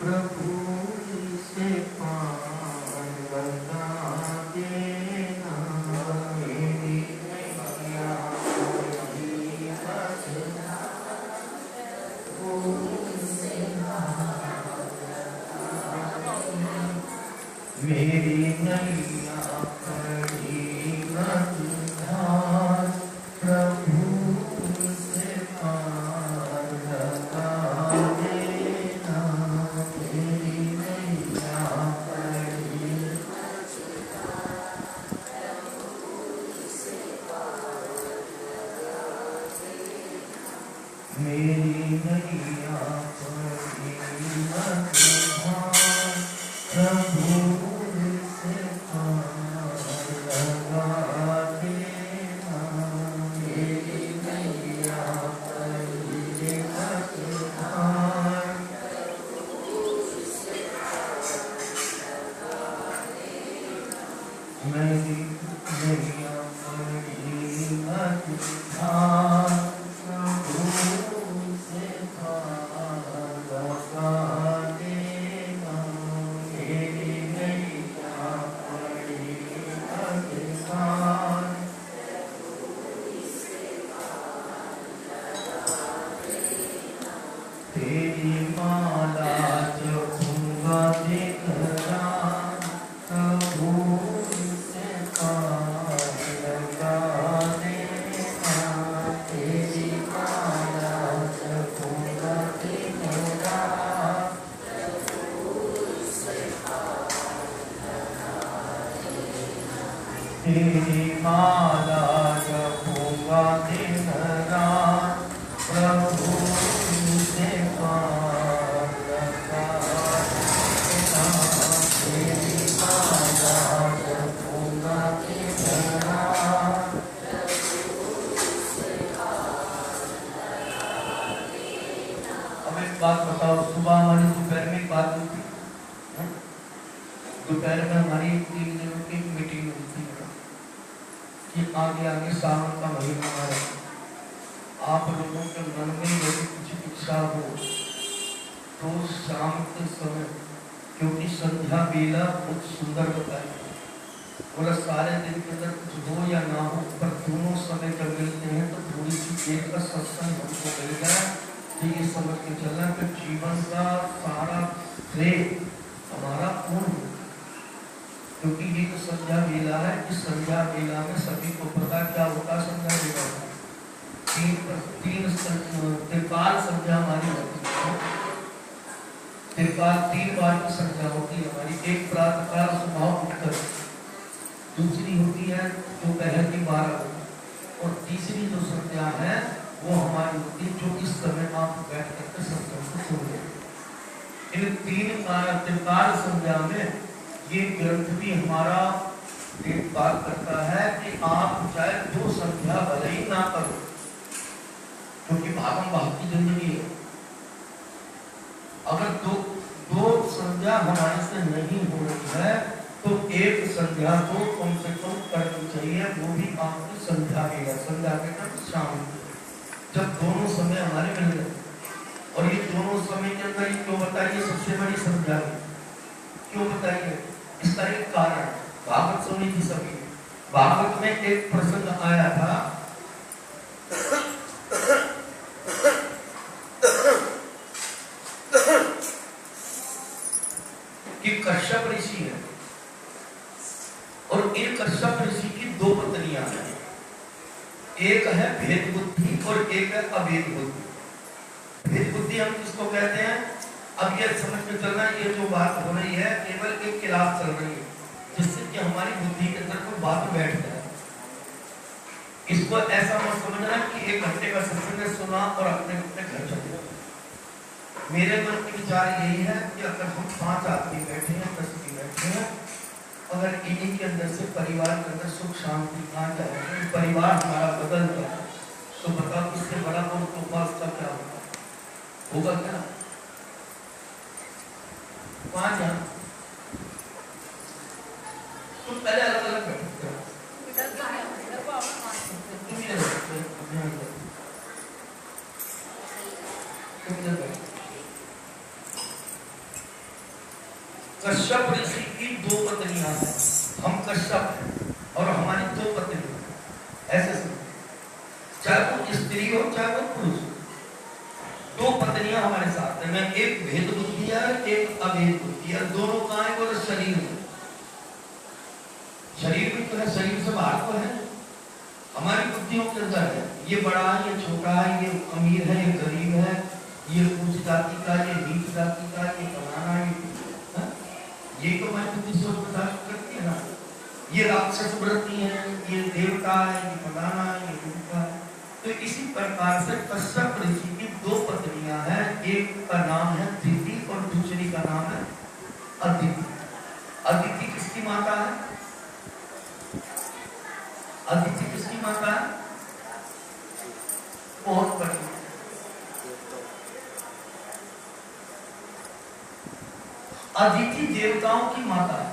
प्रभु से पार बता देना, मेरी नैया कोई बचना, मेरी नैया कड़ी मत धार, प्रभु से पार लगा देना, मेरी नैया कड़ी, मेरी नैया कड़ी मत धार, प्रभु से पार लगा देना, मेरी नैया कड़ी मत धार, मेरी नैया कड़ी मत धार, प्रभु से पार लगा देना, मेरी नैया कड़ी मत धार, तेरी माला जपूंगा दिन रात, प्रभु से पार लगा देना, तेरी माला जपूंगा दिन रात, तेरी माला जपूंगा दिन रात, प्रभु से पार लगा देना, तेरी माला जपूंगा दिन रात, अब एक बात बताओ, सुबह हमारी दोपहर में एक बात होती है, दोपहर में हमारी 3 दिनों की मीटिंग होती है कि आगे आगे सावन का महीना आ रहा है, आप लोगों के मन में यदि कुछ इच्छा हो तो शाम के समय, क्योंकि संध्या बेला बहुत सुंदर होता है, और सारे दिन के अंदर कुछ हो या ना हो पर दोनों समय जब मिलते हैं तो थोड़ी सी देर का सत्संग हमको मिल जाए तो ये समझ के चलना कि जीवन का सारा श्रेय हमारा पूर्ण हो, क्योंकि ये जो संध्या बेला है, इस संध्या बेला में सभी को पता क्या होता है, संध्या बेला में तीन त्रिकाल संध्या हमारी होती है, त्रिकाल 3 बार की संध्या होती है हमारी, एक प्रातःकाल सुबह उठकर, दूसरी होती है दोपहर की 12 बजे, और तीसरी जो संध्या है वो हमारी होती है जो इस समय आप बैठ करके सत्संग को सुन रहे हैं। इन 3 त्रिकाल संध्या में ये ग्रंथ भी हमारा देखभाल करता है कि आप चाहे 2 संध्या भले ही ना करो, क्योंकि भागम भाग की जिंदगी है, अगर दो संध्या हमारे से नहीं हो रही है तो एक संध्या तो कम से कम करनी चाहिए, वो भी आपकी संध्या के टाइम शाम, जब दोनों समय हमारे मिल रहे, और ये दोनों समय के अंदर ही क्यों बताइए सबसे बड़ी संध्या क्यों बताइए, इसका एक कारण, भागवत सुनी थी सभी, भागवत में एक प्रसंग आया था कि कश्यप ऋषि है और एक कश्यप ऋषि की 2 पत्नियां हैं, एक है भेद बुद्धि और एक है अभेद बुद्धि। भेद बुद्धि हम किसको कहते हैं, अब ये समझ में चलना, ये जो बात हो रही है केवल एक क्लास चल रही है जिससे कि हमारी बुद्धि के अंदर कोई बात बैठ जाए, इसको ऐसा मत समझना कि 1 घंटे का सत्संग सुना और अपने घर चले जाओ। मेरे मन के विचार यही है कि अगर हम 5 आदमी बैठे हैं, 10 भी बैठे हैं, अगर इन्हीं के अंदर से परिवार के अंदर सुख शांति आ जाए, परिवार हमारा बदल जाए, तो बताओ इससे बड़ा कोई तोहफा उसका क्या होगा क्या? 5 जन तुम पहले अलग अलग बैठते हो, कश्यप ऋषि की 2 पत्नियां हैं, हम कश्यप हैं और हमारी 2 पत्नियां, ऐसे समझो, चाहे वो स्त्री हो चाहे वो पुरुष हो, 2 पत्नियां हमारे साथ हैं। एक भेद बुद्धि है, एक अभेद बुद्धि है, दोनों कहाँ है? बोले शरीर में। शरीर में तो है, शरीर से बाहर तो है, हमारी बुद्धियों के अंदर है। ये बड़ा है, ये छोटा है, ये अमीर है, ये गरीब है, ये उच्च जाति का, ये नीच जाति का, ये फलाना, ये तो मैं बुद्धि सोच बर्दाश्त करती है ना। ये राक्षस वृत्ति है, ये देवता है, ये फलाना है, ये दूसरा है। तो इसी प्रकार से कश्यप ऋषि की 2 पत्नियां हैं, एक का नाम है दिति और दूसरी का नाम है अदिति। अदिति किसकी माता है? अदिति किसकी माता है? बहुत बड़ी, अदिति देवताओं की माता है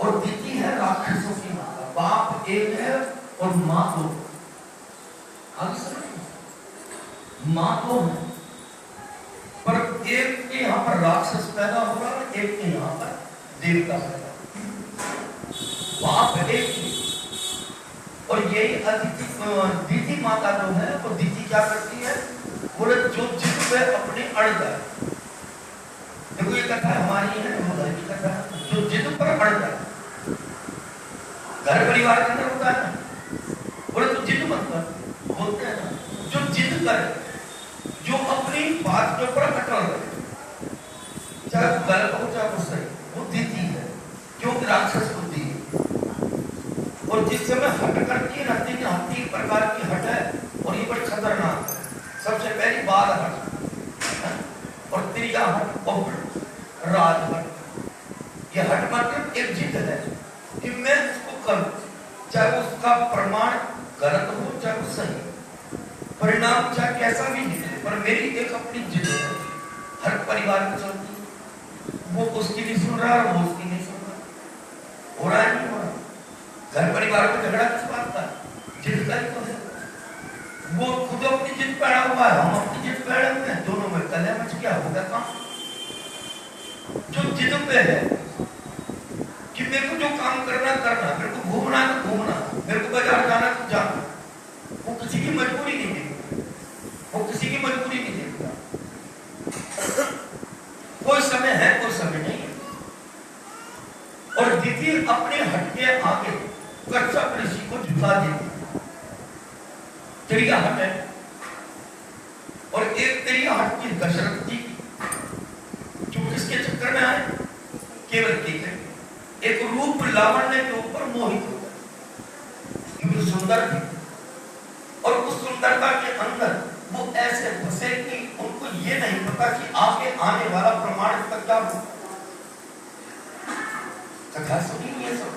और दिति है राक्षसों की माता। बाप एक है और माँ 2। आगे समझ, माँ 2 है, पर एक के यहाँ पर राक्षस पैदा हो रहा है, एक के यहाँ पर देवता पैदा हो रहा। बाप एक ही, और यही दिति माता जो है वो दिति क्या करती है? बोले जो जिद पे अपने अड़ जाए। देखो ये कथा हमारी है, घर की कथा है। जो जिद पर अड़ जाए, घर परिवार के अंदर होता है ना, बोले तो जिद मत कर, बोलते हैं ना, जो जिद करे, जो अपनी बात के ऊपर अटल रहे, चाहे वो गलत हो चाहे वो सही, वो दिति है, क्योंकि राक्षस बुद्धि है। और जिस समय हट करती है ना, हत्ती प्रकार की हट है और ये बड़ी खतरनाक है। सबसे पहली बाल हट और त्रिया हट और राज हट। ये हट मतलब एक जिद है कि मैं उसको करूं, चाहे उसका प्रमाण गलत हो चाहे वो सही, परिणाम चाहे कैसा भी निकले, पर मेरी एक अपनी जिद है। हर परिवार में चलती है, वो उसकी नहीं सुन रहा और वो उसकी नहीं सुन रहा, हो रहा है नहीं हो रहा। घर परिवार में झगड़ा किस बात का? जिद का ही तो है। वो खुद अपनी जिद पे अड़ा हुआ है, हम अपनी जिद पे अड़े हुए हैं, दोनों में कलह मच गया, होगा काम। जो जिद पे है कि मेरे को जो काम करना करना, मेरे को घूमना तो घूमना, मेरे को बाजार जाना तो जाना, वो किसी की मजबूरी नहीं देखता, वो किसी की मजबूरी नहीं देखता। कोई समय है कोई समय नहीं है। और दिति अपने हट के आगे कश्यप ऋषि को झुका देती, त्रिया हट है, और एक त्रिया हट की दशरथ जी जो किसके चक्कर में आए? केवल एक रूप लावण्य के ऊपर मोहित हो गए, क्योंकि सुंदर थी और उस सुंदरता के अंदर वो ऐसे फंसे कि उनको ये नहीं पता कि आगे आने वाला प्रमाण इसका क्या हो। कथा सुनी ये सब।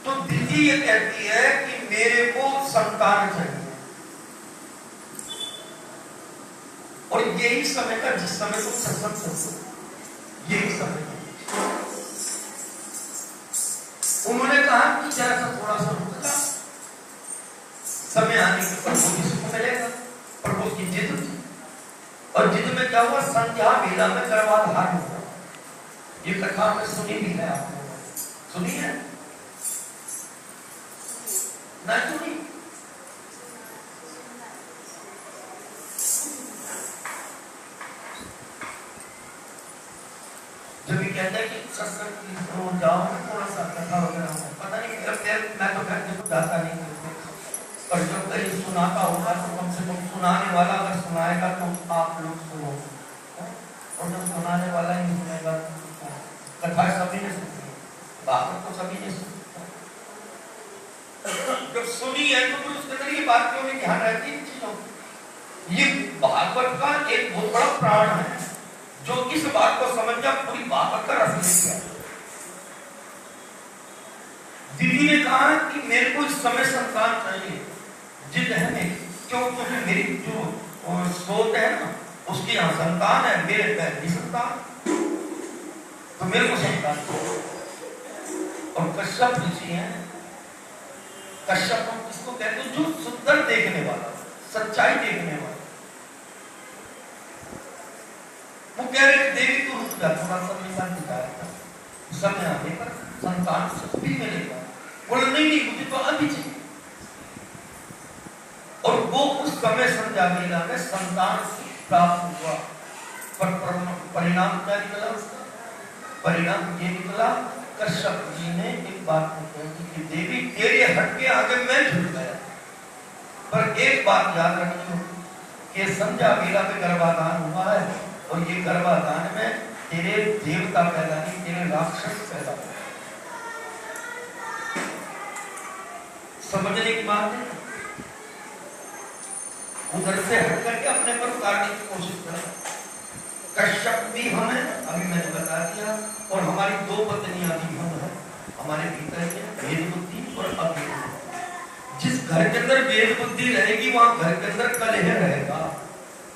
तो दीदी ये कहती है कि मेरे को संतान चाहिए, और यही समय का जिस समय तुम सत्संग करते, यही समय उन्होंने कहा कि जरा सा थोड़ा सा रुकना, समय आने के पर वो किसी को मिलेगा। पर वो उसकी जिद थी, और जिद में क्या हुआ? संध्या वेला में गर्भाधान हुआ। ये कथा आपने सुनी भी है, आपने सुनी है ना? सुनी? जब ये कहता है कि सत्संग जाओ थोड़ा सा कथा वगैरह, पता नहीं मैं तो घर में जाता नहीं, पर जब कहीं सुनाता होगा तो कम से कम सुनाने वाला अगर सुनाएगा तो आप लोग सुनो, और जब सुनाने वाला ही सुनेगा तो कथा सभी ने सुनी है, बात तो सभी ने सुनी। जब सुनी है तो फिर उसके अंदर ये बात क्यों नहीं ध्यान रहती इन चीजों? ये भागवत का एक बहुत बड़ा प्राण है, जो इस बात को समझ जा पूरी भागवत का रस ले गया। दीदी ने कहा कि मेरे को इस समय संतान चाहिए, जिद है मेरी, क्योंकि मेरी जो सोच है ना उसके यहाँ संतान है, मेरे पैर की संतान, तो मेरे को संतान। और कश्यप ऋषि है, कश्यप किसको कहते हैं? जो सुंदर देखने वाला, सच्चाई देखने वाला। वो कह रहे देवी तो रुक जा, थोड़ा समय का इंतजार कर, समय आने पर संतान भी मिलेगा। बोले नहीं मुझे तो अभी चाहिए। और वो उस समय संध्या मेला में संतान प्राप्त हुआ। पर परिणाम क्या निकला उसका? परिणाम ये निकला, कश्यप जी ने एक बात कही कि देवी तेरे हट के आगे मैं झुक गया। पर एक बात याद रखनी होगी कि संध्या मेला में गर्भाधान हुआ है, और ये गर्भाधान में तेरे देवता पैदा नहीं, तेरे राक्षस पैदा हुए। समझने की बात है। उधर से हट करके अपने पर उतारने की कोशिश करें। कश्यप भी हम है, अभी मैंने बता दिया, और हमारी दो पत्नियां भी हम है। हमारे भीतर के भेद बुद्धि और अभेद बुद्धि। जिस घर के अंदर भेद बुद्धि रहेगी वहां घर के अंदर कलह रहेगा,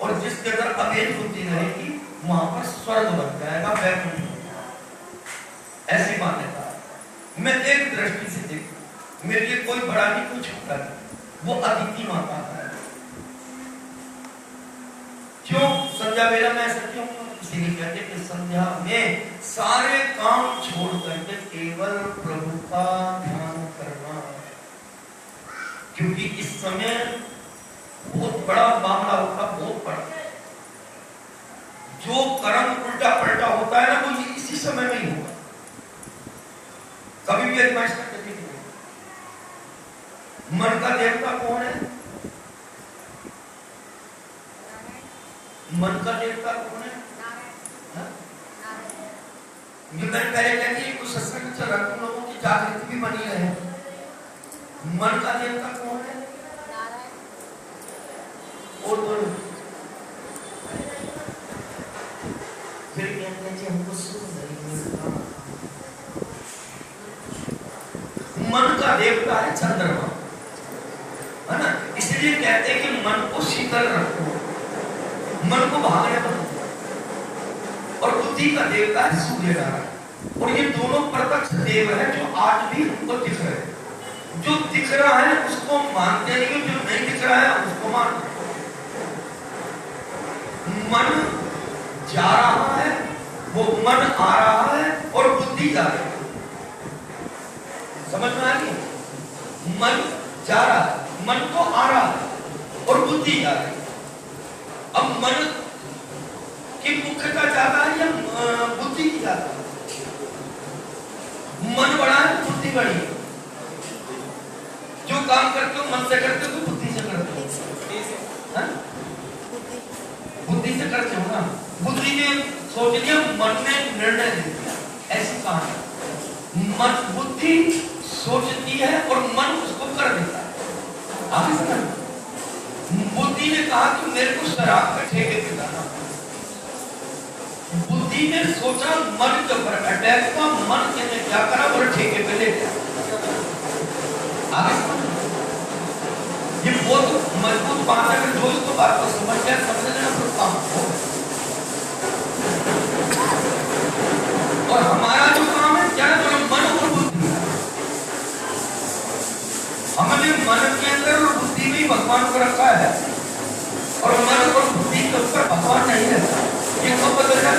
और जिसके अंदर अभेद बुद्धि रहेगी वहां पर स्वर्ग बन जाएगा, वैकुंठ। ऐसी मान्यता है। मैं एक दृष्टि से देखूं, मेरे लिए कोई बड़ा नहीं, कोई छोटा नहीं, वो अदिति माता है। क्यों संध्या मेला में ऐसा क्यों? इसीलिए कहते कि संध्या में सारे काम छोड़ करके केवल प्रभु का ध्यान करना, क्योंकि इस समय बहुत बड़ा मामला होता, बहुत बड़ा। जो कर्म उल्टा पलटा होता है ना, वो इसी समय में ही होगा, कभी भी अजमाइश करके नहीं। मन का देवता कौन है? मन का देवता कौन है? मैंने पहले कहती कुछ सत्संग चल रहा, तुम लोगों की जागृति भी बनी रहे। मन का देवता कौन है? और बोलो। फिर कहते हैं हमको सुख नहीं मिलता। मन का देवता है चंद्रमा, है ना? इसलिए कहते हैं कि मन को शीतल रखो, मन को भागने पर। और बुद्धि का देवता है सूर्य नारायण। और ये दोनों प्रत्यक्ष देव है जो आज भी हमको दिख रहे हैं। जो दिख रहा है उसको मानते नहीं, जो नहीं दिख रहा है उसको मानते। मन जा रहा है, वो मन आ रहा है, और बुद्धि जा रही है। समझ में आ रही है? मन जा रहा है, मन तो आ रहा है, और बुद्धि जा रही है। अब मन की मुख्यता ज्यादा है या बुद्धि की ज्यादा है? मन बड़ा है, बुद्धि बड़ी है। जो काम करते हो मन से करते हो तो बुद्धि से करते हो, बुद्धि से करते हो ना। बुद्धि ने सोच लिया, मन ने निर्णय ले लिया, ऐसी कहानी। मन बुद्धि सोचती है और मन उसको कर देता है। आगे समझ। बुद्धि ने कहा कि मेरे को शराब का ठेके पे जाना। बुद्धि ने सोचा मन के ऊपर अटैक हुआ, मन ने क्या करा, और ठेके पे ले गया। आगे समझ। ये बहुत मजबूत बात है, जो इसको बात को समझ गया, समझ लेना फिर काम हो। और हमारा जो काम है क्या है? तो मन और बुद्धि। हमने मन के अंदर और बुद्धि में भगवान को रखा है, और मन और बुद्धि के ऊपर भगवान नहीं रहता। ये कब बदल जाए?